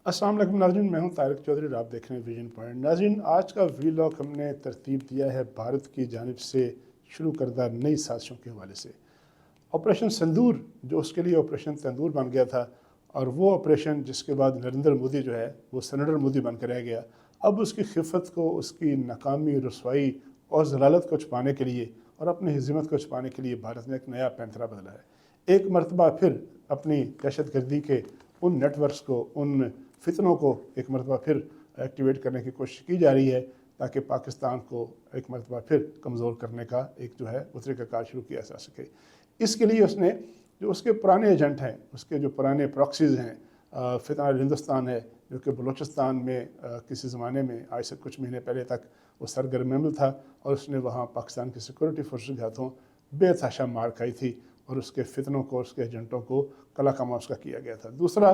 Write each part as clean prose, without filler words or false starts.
अस्सलाम वालेकुम नाज़रीन, मैं हूं तारिक चौधरी और आप देख रहे हैं विजन पॉइंट। नाज़रीन, आज का वीलॉग हमने तरतीब दिया है भारत की जानिब से शुरू करदा नई साजिशों के हवाले से। ऑपरेशन सिंदूर, जो उसके लिए ऑपरेशन तंदूर बन गया था, और वो ऑपरेशन जिसके बाद नरेंद्र मोदी जो है वो सेनेटर मोदी बन कर रह गया, अब उसकी खिफत को, उसकी नाकामी, रसवाई और जलालत को छुपाने के लिए और अपनी हिज़मत को छुपाने के लिए भारत ने एक नया पैंतरा बदला है। एक मरतबा फिर अपनी दहशत गर्दी के उन नेटवर्क्स को, उन फितनों को एक मरतबा फिर एक्टिवेट करने की कोशिश की जा रही है, ताकि पाकिस्तान को एक मरतबा फिर कमज़ोर करने का एक जो है वो तरीक़ाकार शुरू किया जा सके। इसके लिए उसने जो उसके पुराने एजेंट हैं, उसके जो पुराने प्रॉक्सीज़ हैं, फितना हिंदुस्तान है जो कि बलूचिस्तान में किसी ज़माने में आज से कुछ महीने पहले तक वो सरगर्म था, और उसने वहाँ पाकिस्तान की सिक्योरिटी फोर्सेस के हाथों बेतहाशा मार खाई थी और उसके फितनों को, उसके एजेंटों को कला कमा उसका किया गया था। दूसरा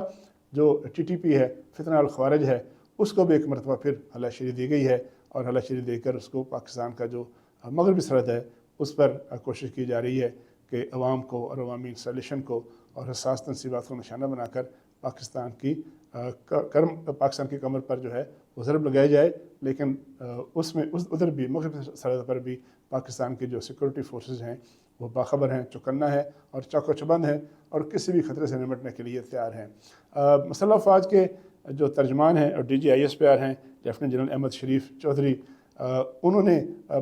जो TTP है, फितना अल ख्वारिज है, उसको भी एक मरतबा फिर हलाशरी दी गई है, और हलाशरी देकर उसको पाकिस्तान का जो मगरबी सरहद है उस पर कोशिश की जा रही है कि अवाम को और अवामी इंस्टॉलेशन को और हसास तनसीबात को निशाना बनाकर पाकिस्तान की कमर पर जो है वो ज़रब लगाई जाए। लेकिन उसमें उधर भी मगरबी सरहद पर भी पाकिस्तान की जो सिक्योरिटी फोर्सेस हैं वो बाखबर हैं, चौकन्ना है और चौकचबंद हैं, और किसी भी खतरे से निपटने के लिए तैयार हैं। मसल्ह अफ़वाज के जो तर्जमान हैं और DGISPR हैं, लेफ्टिनेंट जनरल अहमद शरीफ चौधरी, उन्होंने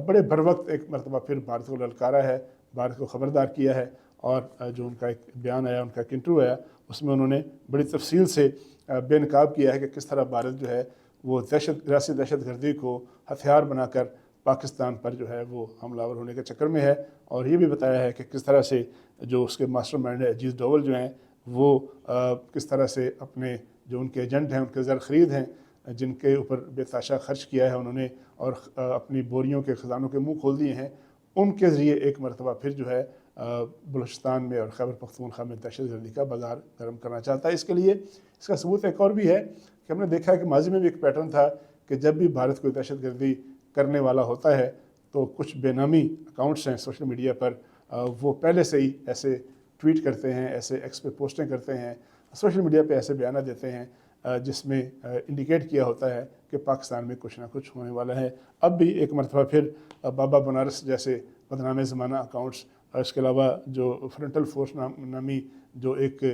बड़े बर वक्त एक मरतबा फिर भारत को ललकारा है, भारत को ख़बरदार किया है, और जो उनका एक बयान आया, उनका एक इंटरव्यू आया, उसमें उन्होंने बड़ी तफसील से बेनकाब किया है कि किस तरह भारत जो है वो रियासी दहशत गर्दी को हथियार बनाकर पाकिस्तान पर जो है वो हमलावर होने के चक्कर में है, और ये भी बताया है कि किस तरह से जो उसके मास्टरमाइंड है अजीज़ डोवल जो हैं वो किस तरह से अपने जो उनके एजेंट हैं, उनके ज़र ख़रीद हैं, जिनके ऊपर बेतहाशा खर्च किया है उन्होंने और अपनी बोरियों के ख़जानों के मुँह खोल दिए हैं, उनके ज़रिए एक मरतबा फिर जो है बलूचिस्तान में और खैबर पख्तूनख्वा में दहशत गर्दी का बाजार गर्म करना चाहता है। इसके लिए इसका सबूत एक और भी है कि हमने देखा है कि माजी में भी एक पैटर्न था कि जब भी भारत कोई दहशत गर्दी करने वाला होता है तो कुछ बेनामी अकाउंट्स हैं सोशल मीडिया पर, वो पहले से ही ऐसे ट्वीट करते हैं, ऐसे एक्स पे पोस्टें करते हैं, सोशल मीडिया पे ऐसे बयान देते हैं जिसमें इंडिकेट किया होता है कि पाकिस्तान में कुछ ना कुछ होने वाला है। अब भी एक मरतबा फिर बाबा बनारस जैसे बदनाम ज़माना अकाउंट्स, इसके अलावा जो फ्रंटल फोर्स नामी जो एक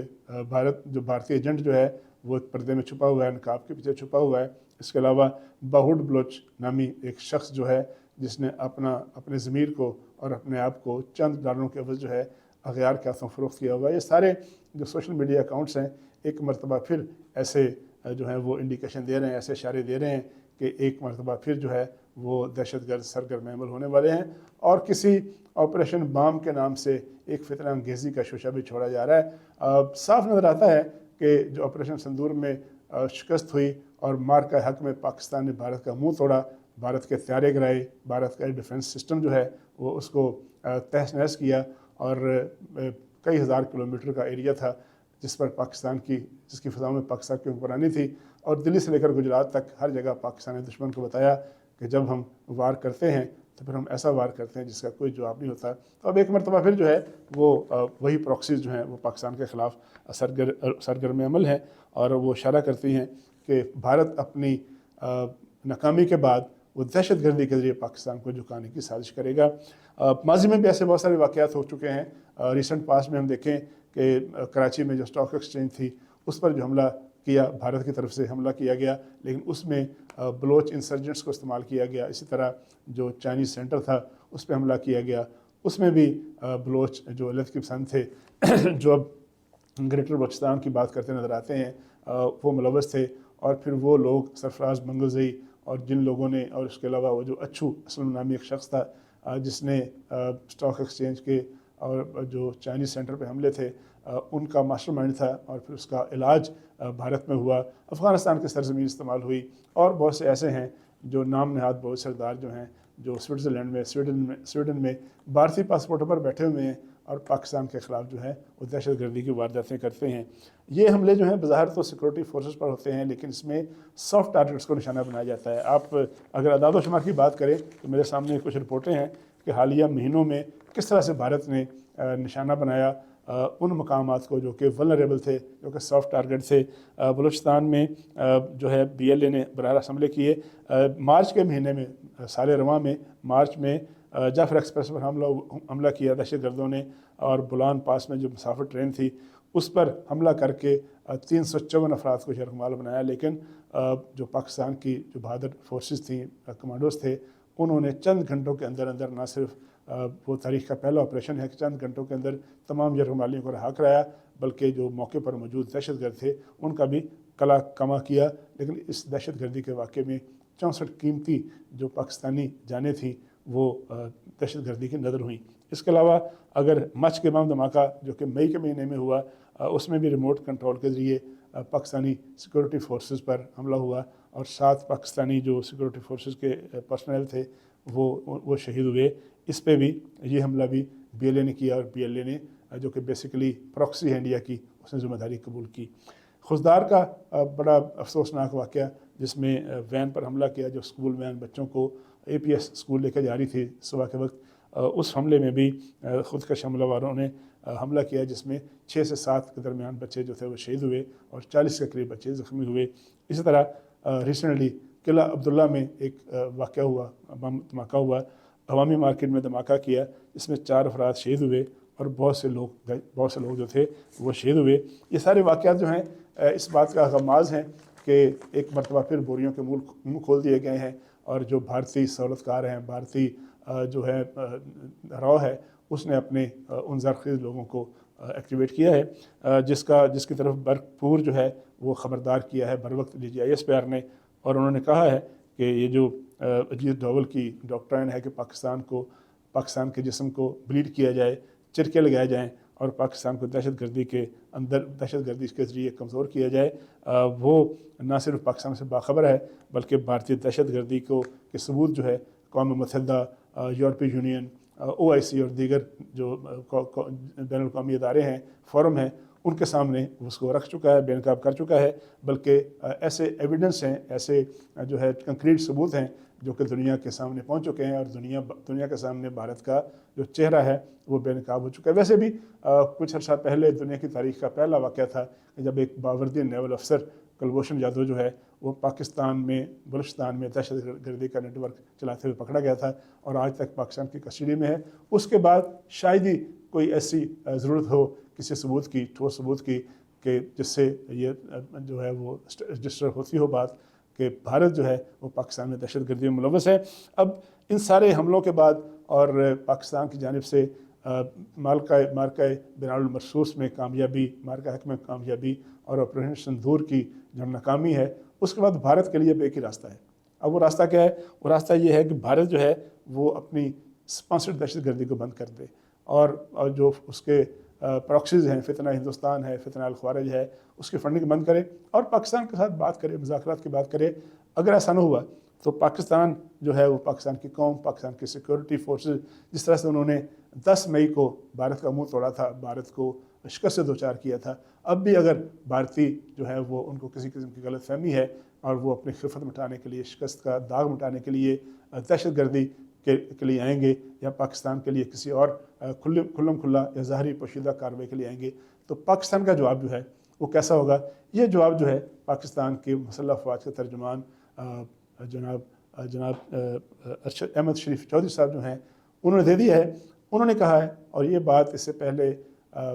भारतीय एजेंट जो है वो एक पर्दे में छुपा हुआ है, नकाब के पीछे छुपा हुआ है। इसके अलावा बाहुड बलोच नामी एक शख्स जो है जिसने अपने ज़मीर को और अपने आप को चंद डॉलरों के अवज़ जो है अगयार के हाथों फ़रोख्त किया हुआ है। ये सारे जो सोशल मीडिया अकाउंट्स हैं एक मरतबा फिर ऐसे जो है वो इंडिकेशन दे रहे हैं, ऐसे इशारे दे रहे हैं कि एक मरतबा फिर जो है वो दहशतगर्द सरगर्म अमल होने वाले हैं, और किसी ऑपरेशन बाम के नाम से एक फितना अंगेज़ी का शोशा भी छोड़ा जा रहा है। साफ नज़र आता है कि जो ऑपरेशन सिंदूर में शिकस्त हुई और मार का हक में पाकिस्तान ने भारत का मुंह तोड़ा, भारत के तैयारे गिराए, भारत का डिफेंस सिस्टम जो है वो उसको तहस नहस किया, और कई हज़ार किलोमीटर का एरिया था जिस पर जिसकी फ़िज़ाओं में पाकिस्तान की हुक्मरानी थी, और दिल्ली से लेकर गुजरात तक हर जगह पाकिस्तान ने दुश्मन को बताया कि जब हम वार करते हैं तो फिर हम ऐसा वार करते हैं जिसका कोई जवाब नहीं होता। तो अब एक मरतबा फिर जो है वो वही प्रॉक्सीज जो हैं वो पाकिस्तान के ख़िलाफ़ सरगर्म अमल हैं, और वो इशारा करती हैं कि भारत अपनी नाकामी के बाद वो दहशत गर्दी के ज़रिए पाकिस्तान को झुकाने की साजिश करेगा। माजी में भी ऐसे बहुत सारे वाक़यात हो चुके हैं। रिसेंट पास्ट में हम देखें कि कराची में जो स्टॉक एक्सचेंज थी उस पर जो हमला किया, भारत की तरफ से हमला किया गया, लेकिन उसमें बलोच इंसर्जेंट्स को इस्तेमाल किया गया। इसी तरह जो चाइनीज़ सेंटर था उस पर हमला किया गया, उसमें भी बलोच जो अलग की पसंद थे जो अब ग्रेटर बलूचिस्तान की बात करते नज़र आते हैं, वो मुलव्वस थे। और फिर वो लोग सरफराज मंगलजई और जिन लोगों ने, और उसके अलावा वो जो अच्छू असलम नामी एक शख्स था जिसने स्टॉक एक्सचेंज के और जो चाइनीज़ सेंटर पे हमले थे उनका मास्टरमाइंड था, और फिर उसका इलाज भारत में हुआ, अफ़गानिस्तान की सरज़मीन इस्तेमाल हुई, और बहुत से ऐसे हैं जो नाम नहाद बहुत सरदार जो हैं जो स्विट्ज़रलैंड में, स्वीडन में भारतीय पासपोर्टों पर बैठे हुए हैं और पाकिस्तान के ख़िलाफ़ जो है वो दहशत गर्दी की वारदातें करते हैं। ये हमले जो हैं बज़ाहिर तो सिक्योरिटी फोर्सेस पर होते हैं, लेकिन इसमें सॉफ्ट टारगेट्स को निशाना बनाया जाता है। आप अगर अदाद व शुमार की बात करें तो मेरे सामने कुछ रिपोर्टें हैं कि हालिया महीनों में किस तरह से भारत ने निशाना बनाया उन मकामात को जो कि वल्नरेबल थे, जो कि सॉफ्ट टारगेट थे। बलूचिस्तान में जो है BLA ने बराह रास्त हमले किए। मार्च के महीने में, साल रवां में मार्च में जाफर एक्सप्रेस पर हमला किया दहशत गर्दों ने, और बुलान पास में जो मुसाफिर ट्रेन थी उस पर हमला करके 354 अफराद को शरकमाल बनाया। लेकिन जो पाकिस्तान की जो बहादुर फोर्सेस थी, कमांडोज थे, उन्होंने चंद घंटों के अंदर अंदर, ना सिर्फ वो तारीख का पहला ऑपरेशन है कि चंद घंटों के अंदर तमाम यरगमालियों को रहा कराया, बल्कि जो मौके पर मौजूद दहशतगर्द थे उनका भी कला कमा किया। लेकिन इस दहशत गर्दी के वाक़े में 64 कीमती जो पाकिस्तानी जानें थी वो दहशत गर्दी की नज़र हुई। इसके अलावा अगर मच के बम धमाका जो कि मई के महीने में हुआ, उसमें भी रिमोट कंट्रोल के ज़रिए पाकिस्तानी सिक्योरिटी फोर्सेस पर हमला हुआ, और 7 पाकिस्तानी जो सिक्योरिटी फोर्सेस के पर्सनल थे वो शहीद हुए। इस पे भी ये हमला भी BLA ने किया, और BLA ने जो कि बेसिकली प्रॉक्सी है इंडिया की, उसने ज़िम्मेदारी कबूल की। खुशदार का बड़ा अफसोसनाक वाक़या, जिसमें वैन पर हमला किया, जो स्कूल वैन बच्चों को APS स्कूल लेकर जा रही थी सुबह के वक्त, उस हमले में भी खुदकश हमला वालों ने हमला किया, जिसमें 6 से 7 के दरमियान बच्चे जो थे वो शहीद हुए और 40 के करीब बच्चे ज़ख्मी हुए। इसी तरह रिसेंटली किला अब्दुल्ला में एक वाक़या हुआ, बम धमाका हुआ, अवामी मार्केट में धमाका किया, इसमें 4 अफराद शहीद हुए और बहुत से लोग जो थे वो शहीद हुए। ये सारे वाक़यात जो हैं इस बात का गमाज़ हैं कि एक मरतबा फिर बोरियों के मुँह खोल दिए गए हैं, और जो भारतीय सहूलतकार हैं, भारतीय जो है रॉ है, उसने अपने उन ज़रख़ीज़ लोगों को एक्टिवेट किया है, जिसकी तरफ भरपूर जो है वो ख़बरदार किया है बर वक्त DGISPR ने। और उन्होंने कहा है कि ये जो अजीत डोवल की डॉक्ट्राइन है कि पाकिस्तान के जिस्म को ब्लीड किया जाए, चिरके लगाए जाएँ, और पाकिस्तान को दहशतगर्दी के अंदर दहशतगर्दी के ज़रिए कमज़ोर किया जाए, वो ना सिर्फ पाकिस्तान से बाखबर है, बल्कि भारतीय दहशतगर्दी के सबूत जो है अक़वाम मुत्तहिदा, यूरोपीय यूनियन, OIC और दीगर जो बैनुल-अक़वामी इदारे हैं, फोरम हैं, उनके सामने उसको रख चुका है, बेनकाब कर चुका है। बल्कि ऐसे एविडेंस हैं, ऐसे जो है कंक्रीट सबूत हैं जो कि दुनिया के सामने पहुंच चुके हैं, और दुनिया के सामने भारत का जो चेहरा है वो बेनकाब हो चुका है। वैसे भी कुछ अर्सा पहले दुनिया की तारीख का पहला वाक़या था कि जब एक बावर्दी नेवल अफसर कुलभूषण जाधव जो है वो पाकिस्तान में बलूचिस्तान में दहशतगर्दी का नेटवर्क चलाते हुए पकड़ा गया था, और आज तक पाकिस्तान की कस्टडी में है। उसके बाद शायद ही कोई ऐसी ज़रूरत हो किसी सबूत की, ठोस सबूत की, कि जिससे ये जो है वो रजिस्टर होती हो बात कि भारत जो है वो पाकिस्तान में दहशतगर्दी में मुलव्वस है। अब इन सारे हमलों के बाद और पाकिस्तान की जानिब से मार्का बिनाउल मरसूस में कामयाबी, मार्का हक में कामयाबी और ऑपरेशन सिंदूर की जो नाकामी है, उसके बाद भारत के लिए एक ही रास्ता है। अब वो रास्ता क्या है? वो रास्ता ये है कि भारत जो है वो अपनी स्पॉन्सर्ड दहशतगर्दी को बंद कर दे, और जो उसके प्रॉक्सीज़ हैं, फितना हिंदुस्तान है, फितना अल ख्वारिज है, उसकी फंडिंग बंद करे और पाकिस्तान के साथ बात करे, मुज़ाकरात की बात करे। अगर ऐसा न हुआ तो पाकिस्तान जो है वो, पाकिस्तान की कौम, पाकिस्तान की सिक्योरिटी फोर्सेस, जिस तरह से उन्होंने 10 मई को भारत का मुंह तोड़ा था, भारत को शिकस्त से दो चार किया था, अब भी अगर भारतीय जो है वो, उनको किसी किस्म की गलतफहमी है और वो अपनी खिलफत मिटाने के लिए, शिकस्त का दाग मिटाने के लिए दहशतगर्दी के लिए आएंगे, या पाकिस्तान के लिए किसी और खुल्लम खुल्ला या ज़ाहरी पोशीदा कार्रवाई के लिए आएंगे, तो पाकिस्तान का जवाब जो है वो कैसा होगा? ये जवाब जो है पाकिस्तान के मुसल्लह अफ़वाज के तर्जुमान जनाब अहमद शरीफ चौधरी साहब जो हैं, उन्होंने दे दिया है। उन्होंने कहा है, और ये बात इससे पहले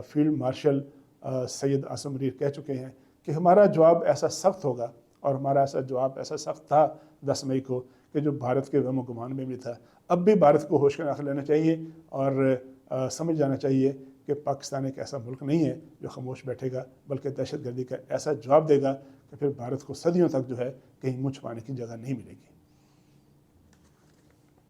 फील्ड मार्शल सैयद आसिम मुनीर कह चुके हैं कि हमारा जवाब ऐसा सख्त होगा, और हमारा ऐसा जवाब ऐसा सख्त था 10 मई को कि जो भारत के वहम गुमान में भी था। अब भी भारत को होश के नाख लेना चाहिए और समझ जाना चाहिए कि पाकिस्तान एक ऐसा मुल्क नहीं है जो खामोश बैठेगा, बल्कि दहशतगर्दी का ऐसा जवाब देगा कि फिर भारत को सदियों तक जो है कहीं मुँह छुपाने की जगह नहीं मिलेगी।